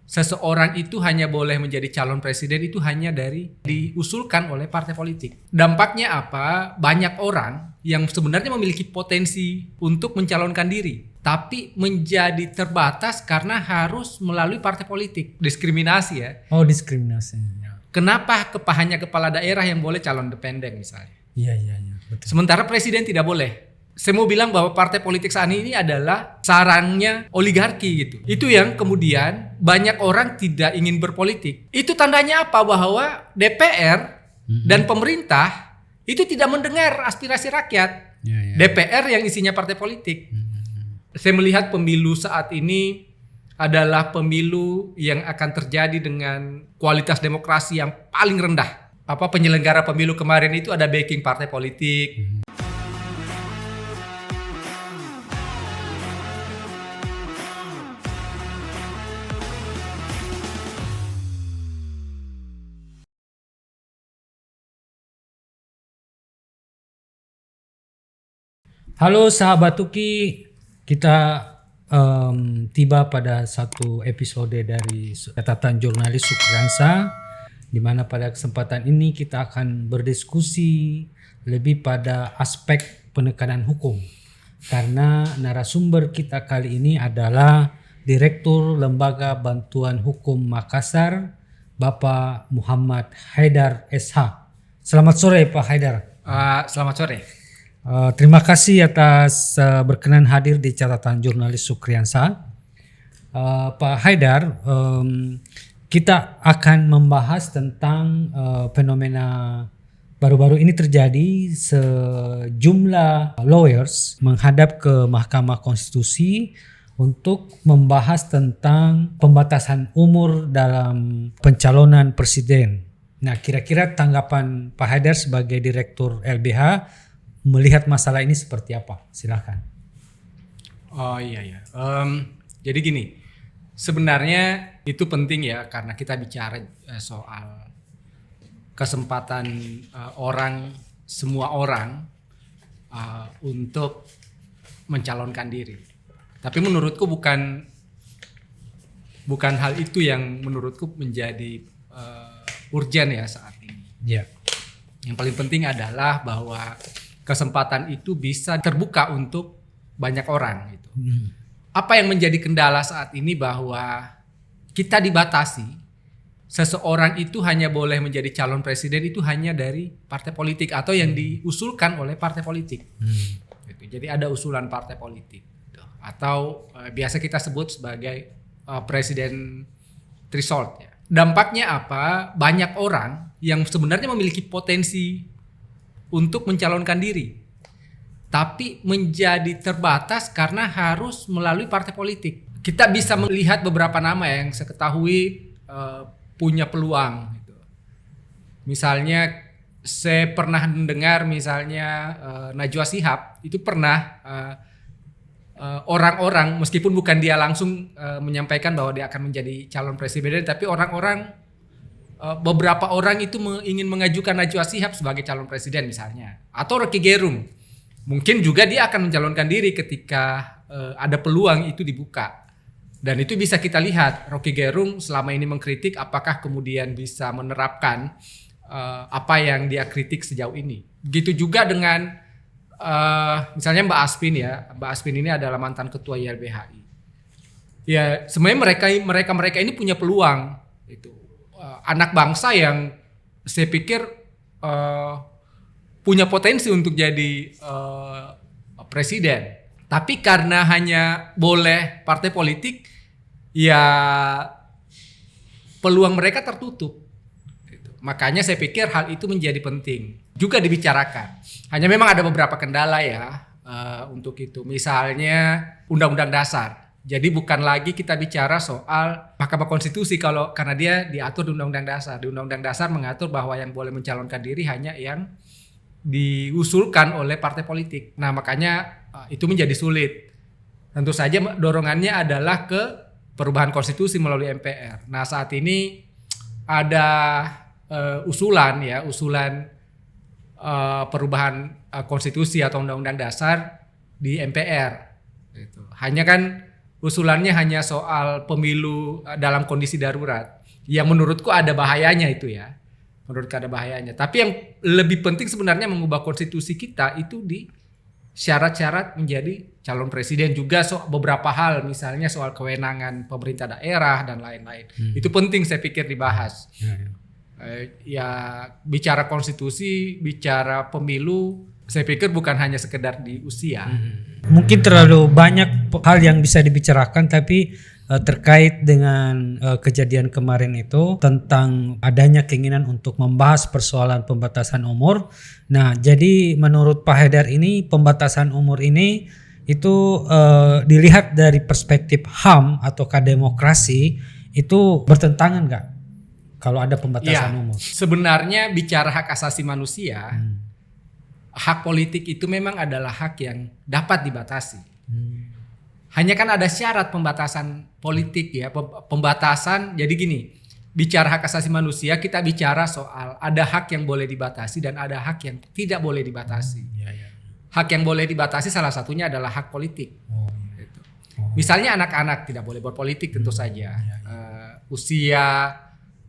seseorang itu hanya boleh menjadi calon presiden itu hanya diusulkan oleh partai politik. Dampaknya apa? Banyak orang yang sebenarnya memiliki potensi untuk mencalonkan diri, tapi menjadi terbatas karena harus melalui partai politik. Diskriminasi ya. Oh, diskriminasi. Kenapa hanya kepala daerah yang boleh calon independen misalnya? Iya, betul. Sementara presiden tidak boleh. Saya mau bilang bahwa partai politik saat ini adalah sarangnya oligarki gitu. Itu yang kemudian banyak orang tidak ingin berpolitik. Itu tandanya apa? Bahwa DPR dan pemerintah itu tidak mendengar aspirasi rakyat. DPR yang isinya partai politik. Saya melihat pemilu saat ini adalah pemilu yang akan terjadi dengan kualitas demokrasi yang paling rendah. Penyelenggara pemilu kemarin itu ada backing partai politik. Halo sahabat Tuki, kita tiba pada satu episode dari catatan jurnalis Sukriansa, di mana pada kesempatan ini kita akan berdiskusi lebih pada aspek penekanan hukum. Karena narasumber kita kali ini adalah Direktur Lembaga Bantuan Hukum Makassar, Bapak Muhammad Haidar SH. Selamat sore Pak Haidar. Selamat sore. Terima kasih atas berkenan hadir di catatan jurnalis Sukriansa. Pak Haidar, kita akan membahas tentang fenomena baru-baru ini terjadi. Sejumlah lawyers menghadap ke Mahkamah Konstitusi untuk membahas tentang pembatasan umur dalam pencalonan presiden. Nah, kira-kira tanggapan Pak Haidar sebagai Direktur LBH melihat masalah ini seperti apa? Silakan. Oh iya. Jadi gini, sebenarnya itu penting ya karena kita bicara soal kesempatan semua orang untuk mencalonkan diri. Tapi menurutku bukan hal itu yang menurutku menjadi urgent ya saat ini. Ya. Yang paling penting adalah bahwa kesempatan itu bisa terbuka untuk banyak orang gitu. Apa yang menjadi kendala saat ini bahwa kita dibatasi, seseorang itu hanya boleh menjadi calon presiden itu hanya dari partai politik atau yang diusulkan oleh partai politik. Gitu. Jadi ada usulan partai politik gitu. Atau biasa kita sebut sebagai presiden threshold ya. Dampaknya apa? Banyak orang yang sebenarnya memiliki potensi untuk mencalonkan diri, tapi menjadi terbatas karena harus melalui partai politik. Kita bisa melihat beberapa nama yang saya ketahui punya peluang. Gitu. Misalnya saya pernah mendengar misalnya Najwa Shihab itu pernah orang-orang meskipun bukan dia langsung menyampaikan bahwa dia akan menjadi calon presiden, tapi beberapa orang itu ingin mengajukan Najwa Shihab sebagai calon presiden misalnya, atau Rocky Gerung mungkin juga dia akan mencalonkan diri ketika ada peluang itu dibuka. Dan itu bisa kita lihat Rocky Gerung selama ini mengkritik, apakah kemudian bisa menerapkan apa yang dia kritik sejauh ini. Begitu juga dengan misalnya Mbak Aspin ya. Mbak Aspin ini adalah mantan ketua YLBHI. Ya sebenarnya mereka ini punya peluang itu. Anak bangsa yang saya pikir punya potensi untuk jadi presiden. Tapi karena hanya boleh partai politik, ya peluang mereka tertutup. Makanya saya pikir hal itu menjadi penting juga dibicarakan. Hanya memang ada beberapa kendala ya untuk itu. Misalnya Undang-Undang Dasar. Jadi bukan lagi kita bicara soal Mahkamah Konstitusi karena dia diatur di Undang-Undang Dasar. Di Undang-Undang Dasar mengatur bahwa yang boleh mencalonkan diri hanya yang diusulkan oleh partai politik. Nah makanya itu menjadi sulit. Tentu saja dorongannya adalah ke perubahan konstitusi melalui MPR. Nah saat ini ada usulan perubahan konstitusi atau Undang-Undang Dasar di MPR. Gitu. Hanya kan usulannya hanya soal pemilu dalam kondisi darurat. Yang menurutku ada bahayanya itu ya. Menurutku ada bahayanya. Tapi yang lebih penting sebenarnya mengubah konstitusi kita itu di syarat-syarat menjadi calon presiden juga beberapa hal, misalnya soal kewenangan pemerintah daerah dan lain-lain. Itu penting saya pikir dibahas. Ya bicara konstitusi, bicara pemilu, saya pikir bukan hanya sekedar di usia. Mungkin terlalu banyak hal yang bisa dibicarakan, tapi terkait dengan kejadian kemarin itu tentang adanya keinginan untuk membahas persoalan pembatasan umur. Nah, jadi menurut Pak Haidar ini pembatasan umur ini itu dilihat dari perspektif HAM ataukah demokrasi itu bertentangan nggak kalau ada pembatasan umur? Sebenarnya bicara hak asasi manusia, hak politik itu memang adalah hak yang dapat dibatasi. Hanya kan ada syarat pembatasan politik ya, pembatasan. Jadi gini, bicara hak asasi manusia kita bicara soal ada hak yang boleh dibatasi dan ada hak yang tidak boleh dibatasi. Hak yang boleh dibatasi salah satunya adalah hak politik. Gitu. Misalnya anak-anak tidak boleh berpolitik tentu saja. Usia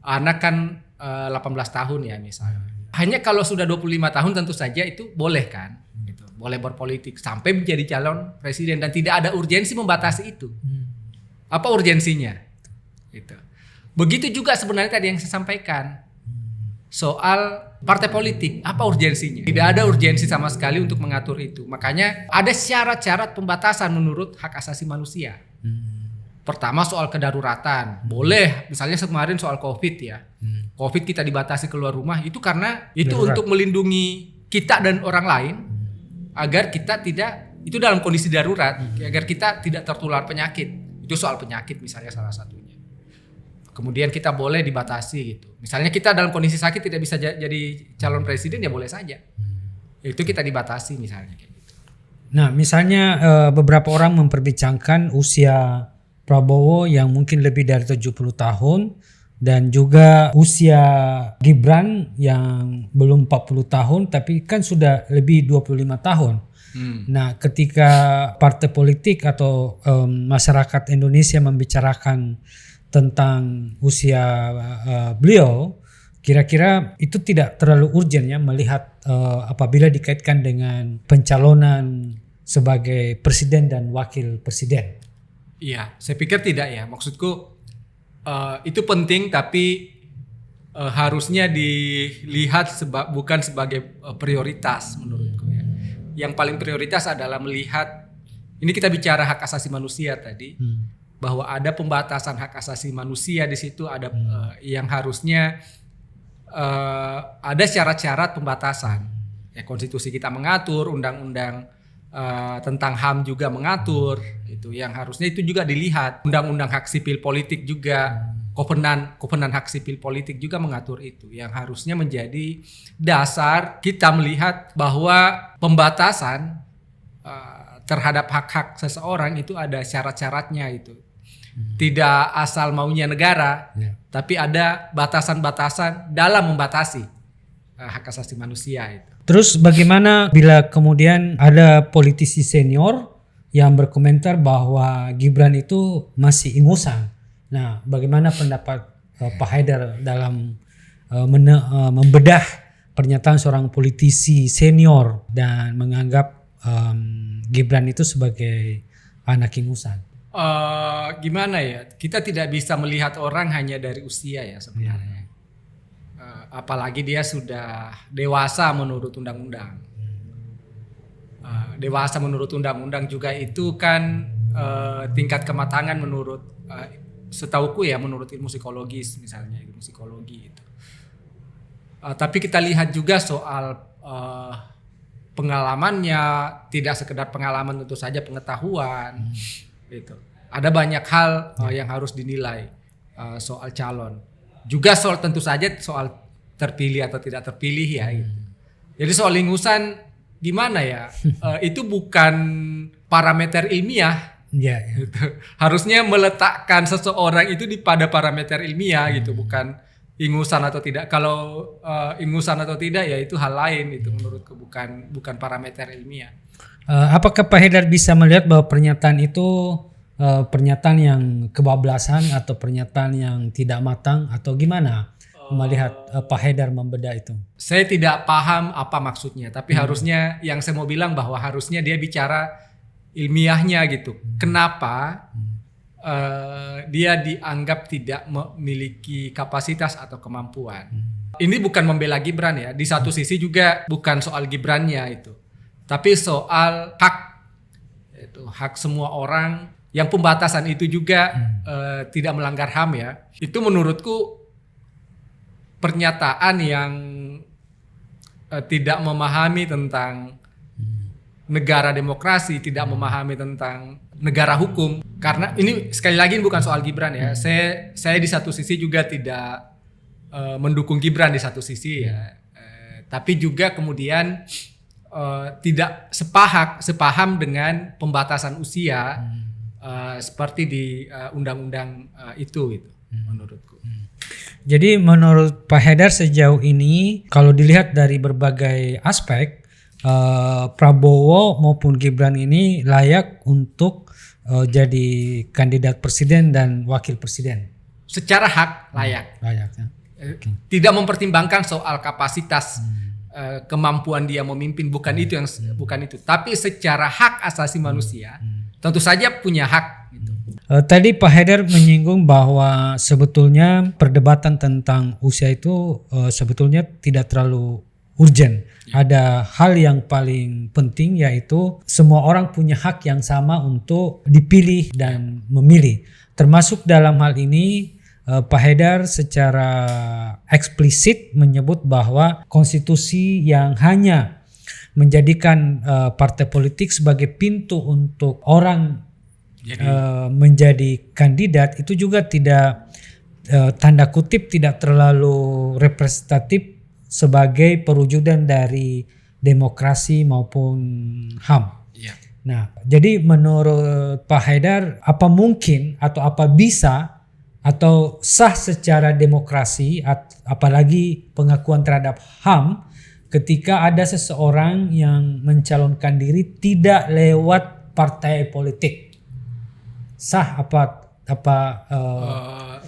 anak kan 18 tahun ya misalnya. Hanya kalau sudah 25 tahun tentu saja itu boleh kan. Boleh berpolitik sampai menjadi calon presiden dan tidak ada urgensi membatasi itu. Apa urgensinya? Gitu. Begitu juga sebenarnya tadi yang saya sampaikan soal partai politik, apa urgensinya? Tidak ada urgensi sama sekali untuk mengatur itu. Makanya ada syarat-syarat pembatasan menurut hak asasi manusia. Pertama soal kedaruratan, boleh misalnya kemarin soal COVID ya. COVID kita dibatasi keluar rumah itu karena itu darurat. Untuk melindungi kita dan orang lain. Agar kita tidak, itu dalam kondisi darurat, agar kita tidak tertular penyakit. Itu soal penyakit misalnya salah satunya. Kemudian kita boleh dibatasi gitu. Misalnya kita dalam kondisi sakit tidak bisa jadi calon presiden ya boleh saja. Itu kita dibatasi misalnya. Nah misalnya beberapa orang memperbincangkan usia Prabowo yang mungkin lebih dari 70 tahun. Dan juga usia Gibran yang belum 40 tahun tapi kan sudah lebih 25 tahun. Nah ketika partai politik atau masyarakat Indonesia membicarakan tentang usia beliau, kira-kira itu tidak terlalu urgent ya melihat apabila dikaitkan dengan pencalonan sebagai presiden dan wakil presiden. Iya, saya pikir tidak ya. Maksudku itu penting tapi harusnya dilihat bukan sebagai prioritas menurutku ya. Yang paling prioritas adalah melihat, ini kita bicara hak asasi manusia tadi, bahwa ada pembatasan hak asasi manusia di situ ada yang harusnya ada syarat-syarat pembatasan. Ya, konstitusi kita mengatur, undang-undang tentang HAM juga mengatur itu, yang harusnya itu juga dilihat. Undang-undang hak sipil politik juga, kovenan hak sipil politik juga mengatur itu, yang harusnya menjadi dasar kita melihat bahwa pembatasan terhadap hak-hak seseorang itu ada syarat-syaratnya itu. Tidak asal maunya negara, tapi ada batasan-batasan dalam membatasi hak asasi manusia itu. Terus bagaimana bila kemudian ada politisi senior yang berkomentar bahwa Gibran itu masih ingusan? Nah, bagaimana pendapat Pak Haidar dalam membedah pernyataan seorang politisi senior dan menganggap Gibran itu sebagai anak ingusan? Gimana ya? Kita tidak bisa melihat orang hanya dari usia ya sebenarnya. Apalagi dia sudah dewasa menurut undang-undang. Dewasa menurut undang-undang juga itu kan tingkat kematangan menurut setauku ya, menurut ilmu psikologis misalnya, ilmu psikologi itu. Tapi kita lihat juga soal pengalamannya, tidak sekedar pengalaman, tentu saja pengetahuan gitu. Ada banyak hal yang harus dinilai soal calon. Juga soal tentu saja soal terpilih atau tidak terpilih ya gitu. Jadi soal ingusan gimana ya? Itu bukan parameter ilmiah. Gitu. Harusnya meletakkan seseorang itu pada parameter ilmiah gitu, bukan ingusan atau tidak. Kalau ingusan atau tidak ya itu hal lain, itu menurutku bukan parameter ilmiah. Apakah Pak Haidar bisa melihat bahwa pernyataan itu pernyataan yang kebablasan atau pernyataan yang tidak matang atau gimana melihat Pak Haidar membedah itu? Saya tidak paham apa maksudnya, tapi harusnya yang saya mau bilang bahwa harusnya dia bicara ilmiahnya gitu. Kenapa dia dianggap tidak memiliki kapasitas atau kemampuan? Ini bukan membela Gibran ya. Di satu sisi juga bukan soal Gibrannya itu, tapi soal hak, itu hak semua orang. Yang pembatasan itu juga tidak melanggar HAM ya. Itu menurutku pernyataan yang tidak memahami tentang negara demokrasi, tidak memahami tentang negara hukum. Karena ini sekali lagi bukan soal Gibran ya. Saya di satu sisi juga tidak mendukung Gibran di satu sisi ya. Tapi juga kemudian tidak sepaham dengan pembatasan usia seperti di undang-undang itu menurutku. Jadi menurut Pak Haidar sejauh ini kalau dilihat dari berbagai aspek, Prabowo maupun Gibran ini layak untuk jadi kandidat presiden dan wakil presiden. Secara hak layak. Layak ya. Tidak mempertimbangkan soal kapasitas kemampuan dia memimpin, bukan itu. Tapi secara hak asasi manusia tentu saja punya hak gitu. Tadi Pak Haidar menyinggung bahwa sebetulnya perdebatan tentang usia itu sebetulnya tidak terlalu urgent. Ada hal yang paling penting yaitu semua orang punya hak yang sama untuk dipilih dan memilih. Termasuk dalam hal ini Pak Haidar secara eksplisit menyebut bahwa konstitusi yang hanya menjadikan partai politik sebagai pintu untuk orang menjadi kandidat itu juga tidak tanda kutip tidak terlalu representatif sebagai perwujudan dari demokrasi maupun HAM. Ya. Nah, jadi menurut Pak Haidar apa mungkin atau apa bisa atau sah secara demokrasi apalagi pengakuan terhadap HAM ketika ada seseorang yang mencalonkan diri tidak lewat partai politik? Sah apa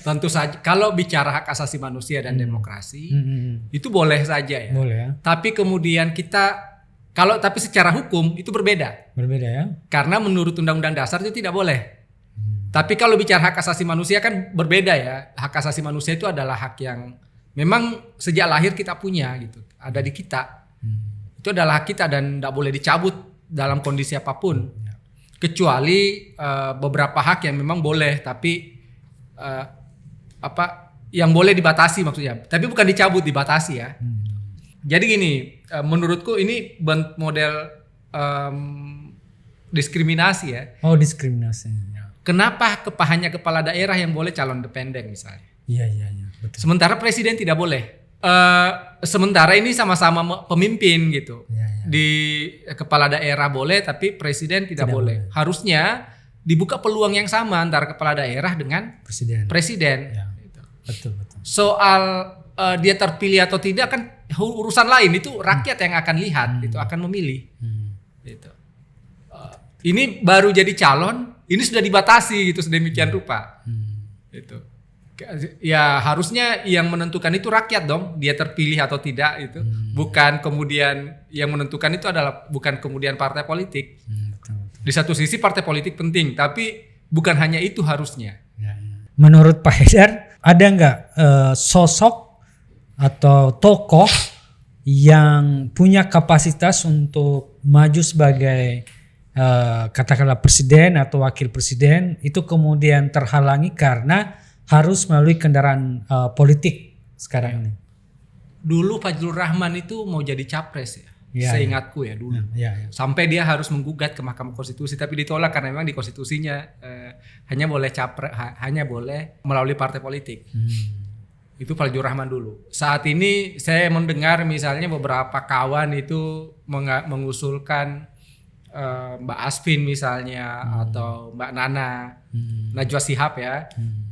tentu saja kalau bicara hak asasi manusia dan demokrasi itu boleh saja ya. Boleh ya. Tapi kemudian tapi secara hukum itu berbeda. Berbeda ya. Karena menurut Undang-Undang Dasar itu tidak boleh. Tapi kalau bicara hak asasi manusia kan berbeda ya. Hak asasi manusia itu adalah hak yang memang sejak lahir kita punya gitu. Ada di kita. Itu adalah hak kita dan tidak boleh dicabut dalam kondisi apapun. Kecuali beberapa hak yang memang boleh, tapi yang boleh dibatasi maksudnya. Tapi bukan dicabut, dibatasi ya. Jadi gini, menurutku ini model diskriminasi ya. Oh, diskriminasi. Kenapa hanya kepala daerah yang boleh calon independen misalnya? Iya, betul. Sementara presiden tidak boleh. Sementara ini sama-sama pemimpin gitu. Ya. Di kepala daerah boleh, tapi presiden tidak boleh. Harusnya dibuka peluang yang sama antara kepala daerah dengan presiden. Ya. Betul. Soal dia terpilih atau tidak kan urusan lain, itu rakyat yang akan lihat, itu akan memilih. Gitu. Ini baru jadi calon, ini sudah dibatasi gitu sedemikian rupa. Gitu. Ya harusnya yang menentukan itu rakyat dong, dia terpilih atau tidak itu. Bukan kemudian yang menentukan itu adalah bukan kemudian partai politik. Betul. Di satu sisi partai politik penting, tapi bukan hanya itu harusnya. Ya. Menurut Pak Haidar ada nggak sosok atau tokoh yang punya kapasitas untuk maju sebagai katakanlah presiden atau wakil presiden itu kemudian terhalangi karena harus melalui kendaraan politik sekarang ini? Dulu Fajrul Rahman itu mau jadi capres ya, seingatku ya dulu. Ya. Sampai dia harus menggugat ke Mahkamah Konstitusi, tapi ditolak karena memang di konstitusinya hanya boleh melalui partai politik. Itu Fajrul Rahman dulu. Saat ini saya mendengar misalnya beberapa kawan itu mengusulkan Mbak Asvin misalnya atau Mbak Nana, Najwa Shihab ya.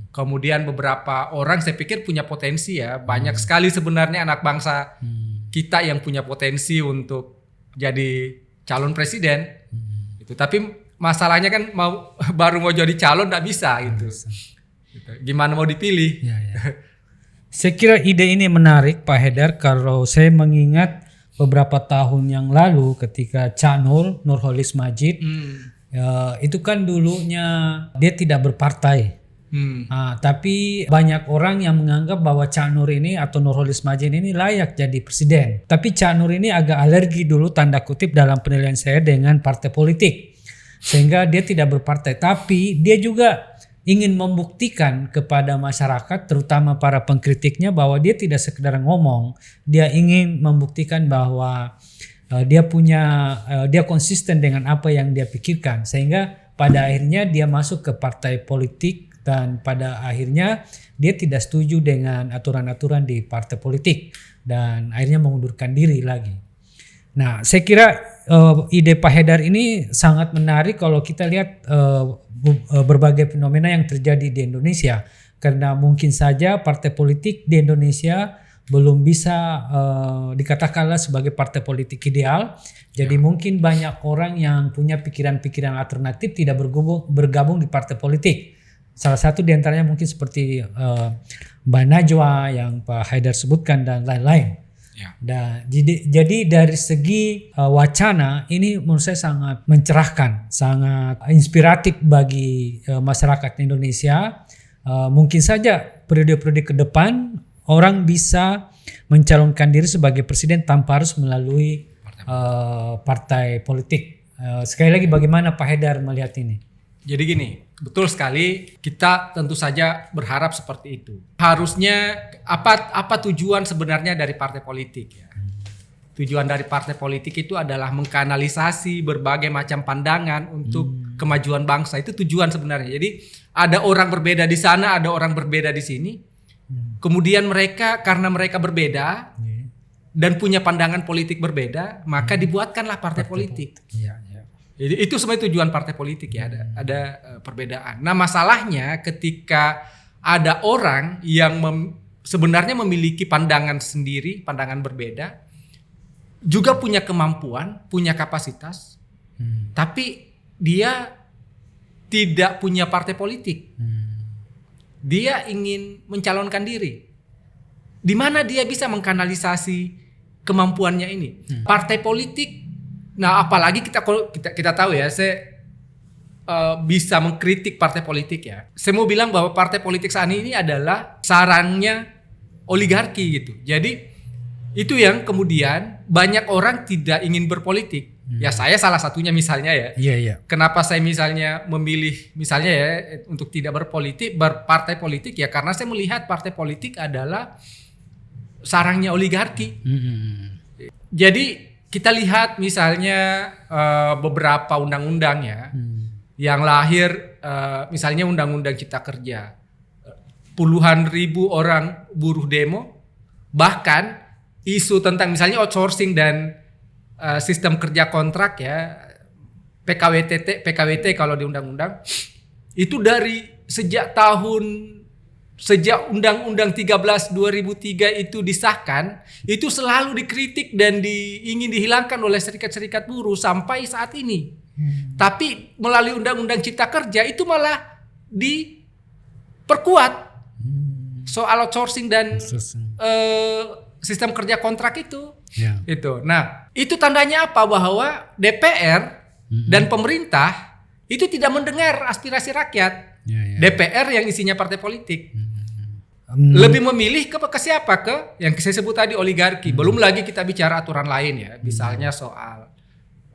Kemudian beberapa orang saya pikir punya potensi ya. Banyak sekali sebenarnya anak bangsa kita yang punya potensi untuk jadi calon presiden. Itu. Tapi masalahnya kan baru mau jadi calon nggak bisa gitu. Gitu. Gimana mau dipilih? Ya. Saya kira ide ini menarik Pak Haidar, kalau saya mengingat beberapa tahun yang lalu ketika Cak Nurholis Majid itu kan dulunya dia tidak berpartai. Tapi banyak orang yang menganggap bahwa Cak Nur ini atau Nurholis Majid ini layak jadi presiden. Tapi Cak Nur ini agak alergi dulu tanda kutip dalam penilaian saya dengan partai politik. Sehingga dia tidak berpartai. Tapi dia juga ingin membuktikan kepada masyarakat terutama para pengkritiknya bahwa dia tidak sekedar ngomong. Dia ingin membuktikan bahwa dia konsisten dengan apa yang dia pikirkan. Sehingga pada akhirnya dia masuk ke partai politik. Dan pada akhirnya dia tidak setuju dengan aturan-aturan di partai politik dan akhirnya mengundurkan diri lagi. Nah, saya kira ide Pak Haidar ini sangat menarik kalau kita lihat berbagai fenomena yang terjadi di Indonesia. Karena mungkin saja partai politik di Indonesia belum bisa dikatakanlah sebagai partai politik ideal. Jadi mungkin banyak orang yang punya pikiran-pikiran alternatif tidak bergabung di partai politik. Salah satu diantaranya mungkin seperti Mbak Najwa yang Pak Haidar sebutkan dan lain-lain. Ya. Jadi dari segi wacana ini menurut saya sangat mencerahkan, sangat inspiratif bagi masyarakat Indonesia. Mungkin saja periode-periode ke depan orang bisa mencalonkan diri sebagai presiden tanpa harus melalui partai politik. Sekali lagi bagaimana Pak Haidar melihat ini? Jadi gini, betul sekali, kita tentu saja berharap seperti itu. Harusnya apa tujuan sebenarnya dari partai politik ya? Tujuan dari partai politik itu adalah mengkanalisasi berbagai macam pandangan untuk kemajuan bangsa. Itu tujuan sebenarnya. Jadi ada orang berbeda di sana, ada orang berbeda di sini. Kemudian karena mereka berbeda dan punya pandangan politik berbeda, maka dibuatkanlah partai politik. Jadi itu sebenarnya tujuan partai politik ya, ada perbedaan. Nah, masalahnya ketika ada orang yang sebenarnya memiliki pandangan sendiri, pandangan berbeda, juga punya kemampuan, punya kapasitas, tapi dia tidak punya partai politik. Dia ingin mencalonkan diri. Di mana dia bisa mengkanalisasi kemampuannya ini? Partai politik. Nah, apalagi kita tahu ya, saya bisa mengkritik partai politik ya. Saya mau bilang bahwa partai politik saat ini adalah sarangnya oligarki gitu. Jadi itu yang kemudian banyak orang tidak ingin berpolitik. Ya saya salah satunya misalnya ya. Iya. Kenapa saya misalnya memilih misalnya ya untuk tidak berpartai politik ya karena saya melihat partai politik adalah sarangnya oligarki. Jadi kita lihat misalnya beberapa undang-undang ya yang lahir misalnya undang-undang Cipta Kerja, puluhan ribu orang buruh demo, bahkan isu tentang misalnya outsourcing dan sistem kerja kontrak ya PKWT kalau di undang-undang itu dari sejak Undang-Undang 13 2003 itu disahkan, itu selalu dikritik dan ingin dihilangkan oleh serikat-serikat buruh sampai saat ini. Tapi melalui Undang-Undang Cipta Kerja itu malah diperkuat soal outsourcing dan sistem kerja kontrak itu. Itu. Nah, itu tandanya apa? Bahwa DPR dan pemerintah itu tidak mendengar aspirasi rakyat. DPR yang isinya partai politik lebih memilih ke siapa? Ke yang saya sebut tadi oligarki. Belum lagi kita bicara aturan lain ya, misalnya soal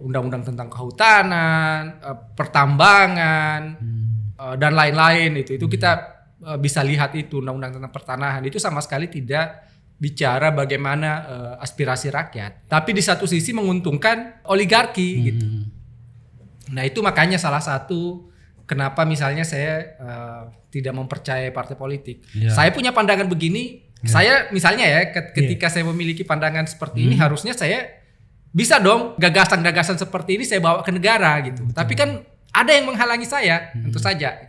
undang-undang tentang kehutanan, pertambangan dan lain-lain. Itu kita bisa lihat itu undang-undang tentang pertanahan itu sama sekali tidak bicara bagaimana aspirasi rakyat, tapi di satu sisi menguntungkan oligarki gitu. Nah itu makanya salah satu kenapa misalnya saya tidak mempercayai partai politik. Saya punya pandangan begini. Saya misalnya ya ketika saya memiliki pandangan seperti ini harusnya saya bisa dong gagasan-gagasan seperti ini saya bawa ke negara gitu. Tapi kan ada yang menghalangi saya tentu saja.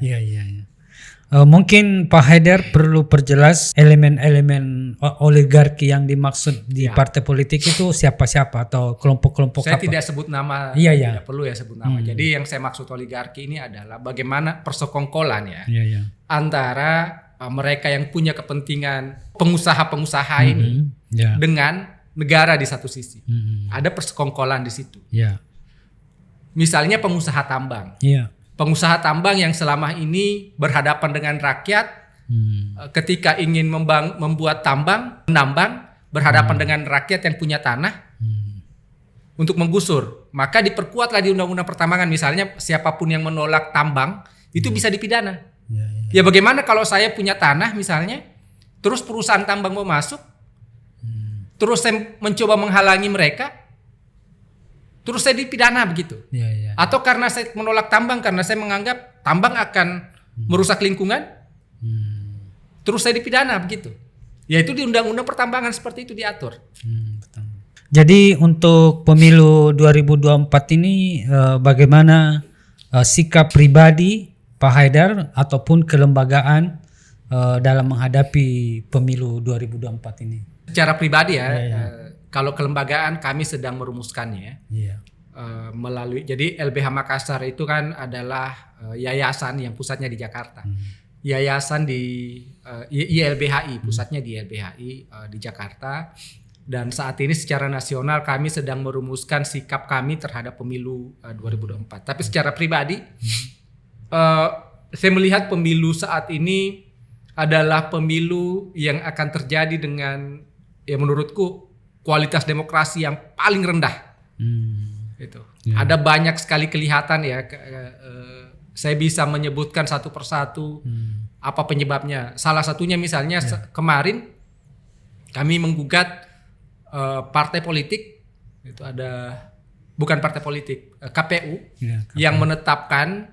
Mungkin Pak Haidar perlu perjelas elemen-elemen oligarki yang dimaksud di partai politik itu siapa-siapa atau kelompok-kelompok Saya apa? tidak sebut nama, Iya. tidak perlu ya sebut nama. Jadi yang saya maksud oligarki ini adalah bagaimana persekongkolan ya Iya. antara mereka yang punya kepentingan pengusaha-pengusaha ini dengan negara di satu sisi. Ada persekongkolan di situ. Iya. Misalnya pengusaha tambang. Iya. Pengusaha tambang yang selama ini berhadapan dengan rakyat ketika ingin membuat menambang berhadapan dengan rakyat yang punya tanah untuk menggusur, maka diperkuatlah di undang-undang pertambangan, misalnya siapapun yang menolak tambang itu bisa dipidana. Ya bagaimana kalau saya punya tanah misalnya, terus perusahaan tambang mau masuk, terus saya mencoba menghalangi mereka, terus saya dipidana begitu. Atau karena saya menolak tambang karena saya menganggap tambang akan merusak lingkungan, terus saya dipidana begitu. Yaitu di undang-undang pertambangan seperti itu diatur. Jadi untuk pemilu 2024 ini bagaimana sikap pribadi Pak Haidar ataupun kelembagaan dalam menghadapi pemilu 2024 ini? Secara pribadi ya. Kalau kelembagaan kami sedang merumuskannya melalui, jadi LBH Makassar itu kan adalah yayasan yang pusatnya di Jakarta. Yayasan di ILBHI, pusatnya di ILBHI di Jakarta. Dan saat ini secara nasional kami sedang merumuskan sikap kami terhadap pemilu 2024. Tapi secara pribadi saya melihat pemilu saat ini adalah pemilu yang akan terjadi dengan ya menurutku kualitas demokrasi yang paling rendah. Itu. Ada banyak sekali kelihatan ya. Saya bisa menyebutkan satu persatu apa penyebabnya. Salah satunya misalnya kemarin kami menggugat partai politik, itu ada bukan partai politik, KPU yang menetapkan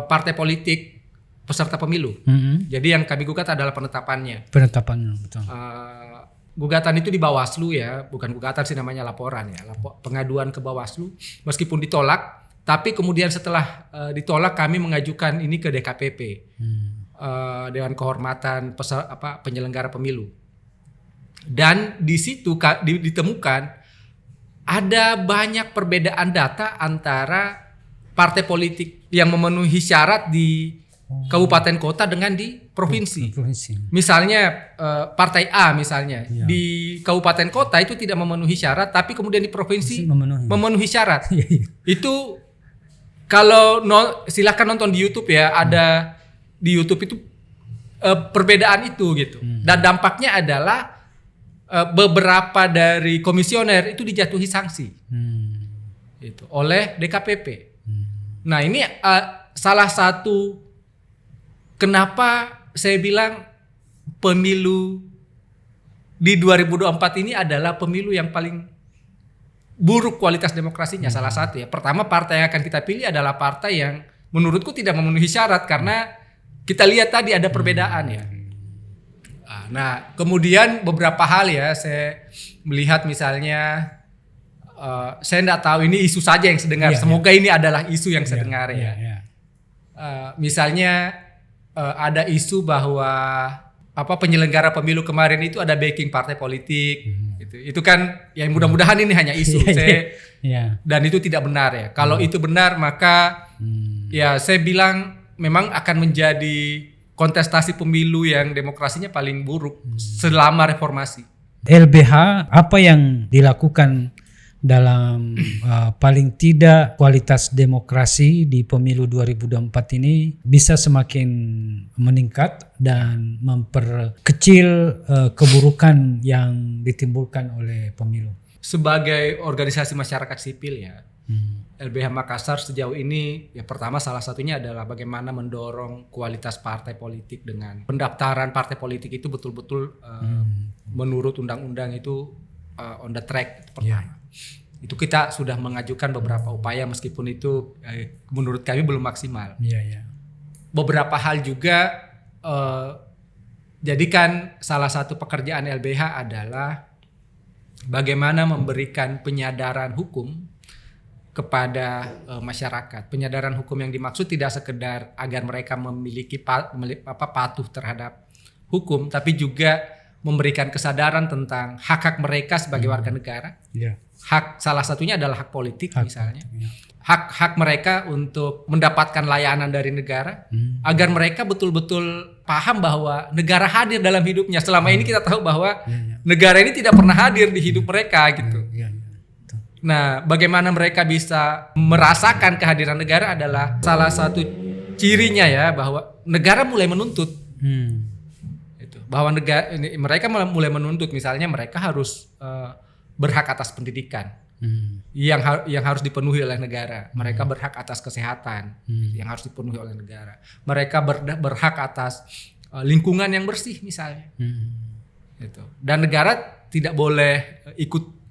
partai politik peserta pemilu. Jadi yang kami gugat adalah penetapannya. Penetapannya, betul. Gugatan itu di Bawaslu ya, bukan gugatan sih namanya laporan ya, pengaduan ke Bawaslu. Meskipun ditolak, tapi kemudian setelah ditolak kami mengajukan ini ke DKPP, Dewan Kehormatan Penyelenggara Pemilu. Dan di situ ditemukan ada banyak perbedaan data antara partai politik yang memenuhi syarat di kabupaten kota dengan di provinsi. Misalnya partai A misalnya di kabupaten kota itu tidak memenuhi syarat, tapi kemudian di provinsi memenuhi syarat. Itu kalau silakan nonton di YouTube ya, ada di YouTube itu perbedaan itu gitu. Dan dampaknya adalah beberapa dari komisioner itu dijatuhi sanksi itu oleh DKPP. Nah ini salah satu kenapa saya bilang pemilu di 2024 ini adalah pemilu yang paling buruk kualitas demokrasinya. Salah satu ya. Pertama, partai yang akan kita pilih adalah partai yang menurutku tidak memenuhi syarat karena kita lihat tadi ada perbedaan ya. Nah, kemudian beberapa hal ya saya melihat misalnya saya tidak tahu ini isu saja yang saya dengar. Semoga ini adalah isu yang saya dengar ya. Misalnya ada isu bahwa penyelenggara pemilu kemarin itu ada backing partai politik. Itu kan yang mudah-mudahan ini hanya isu. Dan itu tidak benar ya. Kalau itu benar maka ya saya bilang memang akan menjadi kontestasi pemilu yang demokrasinya paling buruk selama reformasi. LBH apa yang dilakukan dalam paling tidak kualitas demokrasi di pemilu 2024 ini bisa semakin meningkat dan memperkecil keburukan yang ditimbulkan oleh pemilu? Sebagai organisasi masyarakat sipil ya, LBH Makassar sejauh ini ya pertama salah satunya adalah bagaimana mendorong kualitas partai politik dengan pendaftaran partai politik itu betul-betul menurut undang-undang itu on the track itu pertama. Itu kita sudah mengajukan beberapa upaya meskipun itu menurut kami belum maksimal. Beberapa hal juga jadikan salah satu pekerjaan LBH adalah bagaimana memberikan penyadaran hukum kepada masyarakat. Penyadaran hukum yang dimaksud tidak sekedar agar mereka memiliki patuh terhadap hukum, tapi juga memberikan kesadaran tentang hak-hak mereka sebagai warga negara. Hak salah satunya adalah hak politik misalnya. Hak-hak mereka untuk mendapatkan layanan dari negara, agar mereka betul-betul paham bahwa negara hadir dalam hidupnya. Selama ini kita tahu bahwa negara ini tidak pernah hadir di hidup mereka gitu. Nah, bagaimana mereka bisa merasakan kehadiran negara adalah salah satu cirinya ya, bahwa negara mulai menuntut. Itu. Bahwa mereka mulai menuntut, misalnya mereka harus berhak atas pendidikan. Yang harus dipenuhi oleh negara. Mereka berhak atas kesehatan yang harus dipenuhi oleh negara. Mereka berhak atas lingkungan yang bersih misalnya. Gitu. Dan negara tidak boleh ikut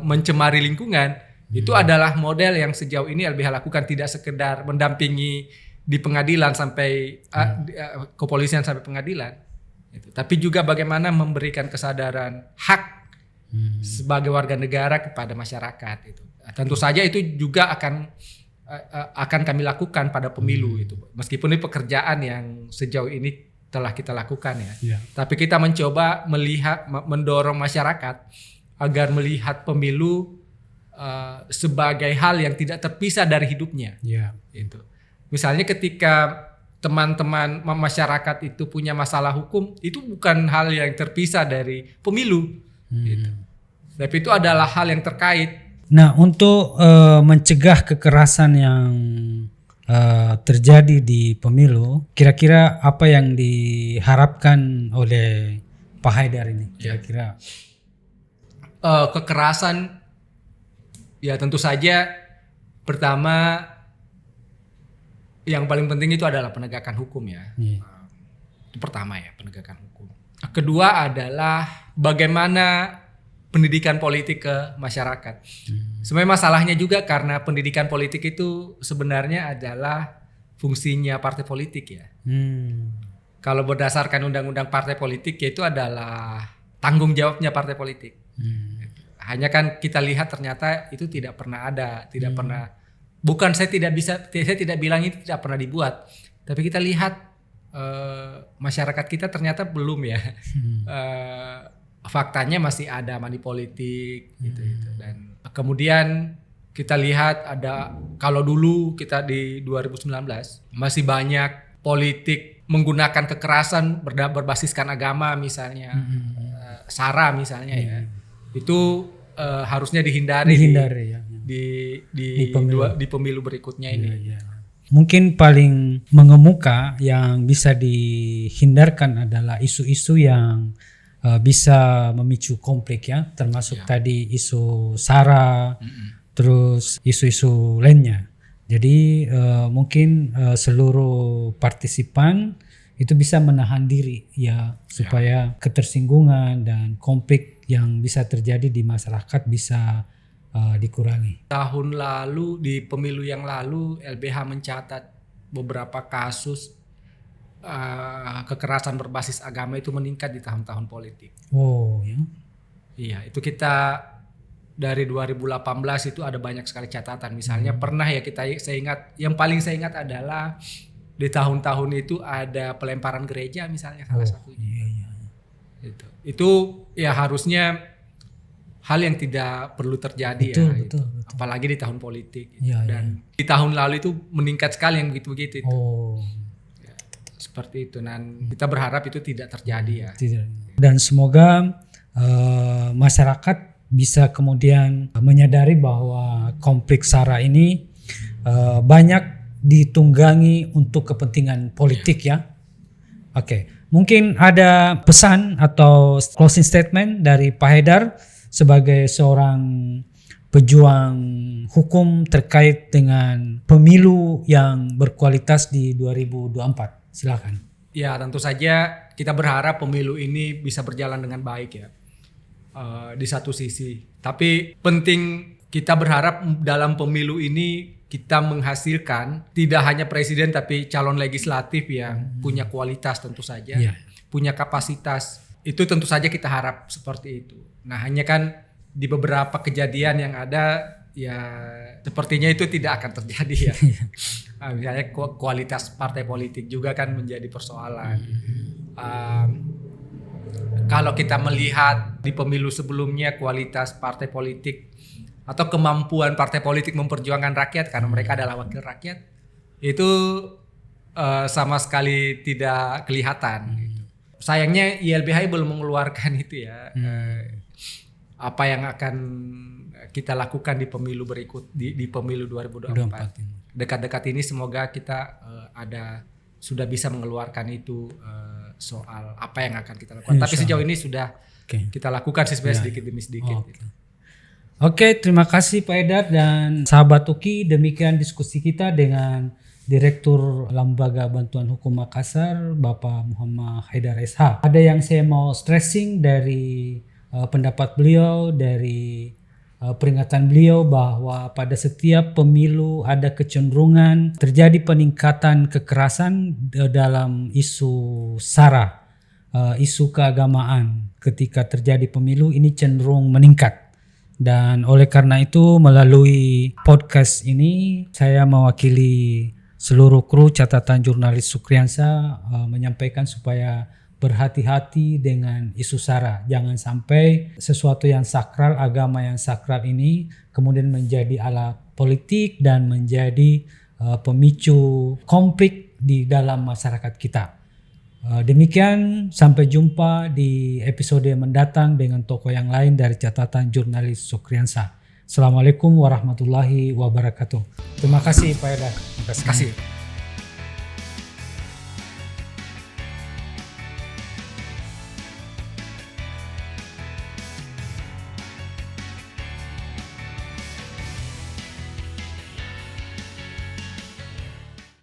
mencemari lingkungan. Itu adalah model yang sejauh ini LBH lakukan, tidak sekedar mendampingi di pengadilan sampai kepolisian sampai pengadilan. Gitu. Tapi juga bagaimana memberikan kesadaran hak sebagai warga negara kepada masyarakat itu. Tentu saja itu juga akan kami lakukan pada pemilu itu. Meskipun ini pekerjaan yang sejauh ini telah kita lakukan ya. Tapi kita mencoba mendorong masyarakat agar melihat pemilu sebagai hal yang tidak terpisah dari hidupnya. Itu. Misalnya ketika teman-teman masyarakat itu punya masalah hukum, itu bukan hal yang terpisah dari pemilu. Gitu. Tapi itu adalah hal yang terkait. Nah, untuk mencegah kekerasan yang terjadi di pemilu, kira-kira apa yang diharapkan oleh Pak Haidar ini? Kira-kira kekerasan, ya tentu saja pertama yang paling penting itu adalah penegakan hukum ya. Itu pertama ya, penegakan hukum. Kedua adalah bagaimana pendidikan politik ke masyarakat. Sebenarnya masalahnya juga karena pendidikan politik itu sebenarnya adalah fungsinya partai politik ya. Kalau berdasarkan undang-undang partai politik, yaitu adalah tanggung jawabnya partai politik. Hanya kan kita lihat ternyata itu tidak pernah ada, tidak pernah. Bukan saya tidak bilang itu tidak pernah dibuat, tapi kita lihat masyarakat kita ternyata belum ya. Faktanya masih ada money politik gitu. Dan kemudian kita lihat ada, kalau dulu kita di 2019 masih banyak politik menggunakan kekerasan berbasiskan agama misalnya, SARA misalnya ya. Itu harusnya dihindari ya. di pemilu berikutnya ini. Mungkin paling mengemuka yang bisa dihindarkan adalah isu-isu yang bisa memicu konflik ya, termasuk tadi isu SARA, terus isu-isu lainnya. Jadi mungkin seluruh partisipan itu bisa menahan diri ya, supaya ketersinggungan dan konflik yang bisa terjadi di masyarakat bisa dikurangi. Tahun lalu, di pemilu yang lalu, LBH mencatat beberapa kasus kekerasan berbasis agama itu meningkat di tahun-tahun politik. Oh ya. Iya, itu kita dari 2018 itu ada banyak sekali catatan. Misalnya pernah ya yang paling saya ingat adalah di tahun-tahun itu ada pelemparan gereja misalnya salah satunya. Itu ya harusnya hal yang tidak perlu terjadi. Betul. Apalagi di tahun politik. Dan di tahun lalu itu meningkat sekali yang begitu-begitu itu. Ya, seperti itu. Dan kita berharap itu tidak terjadi ya. Dan semoga masyarakat bisa kemudian menyadari bahwa konflik SARA ini banyak ditunggangi untuk kepentingan politik ya. Mungkin ada pesan atau closing statement dari Pak Haidar sebagai seorang pejuang hukum terkait dengan pemilu yang berkualitas di 2024. Silakan. Ya, tentu saja kita berharap pemilu ini bisa berjalan dengan baik ya. Di satu sisi. Tapi penting kita berharap dalam pemilu ini kita menghasilkan tidak hanya presiden tapi calon legislatif yang punya kualitas tentu saja, punya kapasitas. Itu tentu saja kita harap seperti itu. Nah, hanya kan di beberapa kejadian yang ada ya sepertinya itu tidak akan terjadi ya. Misalnya kualitas partai politik juga kan menjadi persoalan. Kalau kita melihat di pemilu sebelumnya kualitas partai politik atau kemampuan partai politik memperjuangkan rakyat karena mereka adalah wakil rakyat itu sama sekali tidak kelihatan. Sayangnya YLBHI belum mengeluarkan itu ya. Apa yang akan kita lakukan di pemilu berikut di pemilu 2024. Dekat-dekat ini semoga kita sudah bisa mengeluarkan itu soal apa yang akan kita lakukan. Tapi sejauh ini sudah kita lakukan sebenarnya sedikit demi sedikit. Oke, terima kasih Pak Edar dan sahabat UKI. Demikian diskusi kita dengan Direktur Lembaga Bantuan Hukum Makassar, Bapak Muhammad Haidar SH. Ada yang saya mau stressing dari pendapat beliau, dari peringatan beliau bahwa pada setiap pemilu ada kecenderungan terjadi peningkatan kekerasan dalam isu SARA, isu keagamaan. Ketika terjadi pemilu ini cenderung meningkat. Dan oleh karena itu melalui podcast ini saya mewakili seluruh kru catatan jurnalis Sukriansa menyampaikan supaya berhati-hati dengan isu SARA. Jangan sampai sesuatu yang sakral, agama yang sakral ini kemudian menjadi alat politik dan menjadi pemicu konflik di dalam masyarakat kita. Demikian, sampai jumpa di episode mendatang dengan tokoh yang lain dari catatan jurnalis Sukriansa. Assalamualaikum warahmatullahi wabarakatuh. Terima kasih Pak Edar. Terima kasih.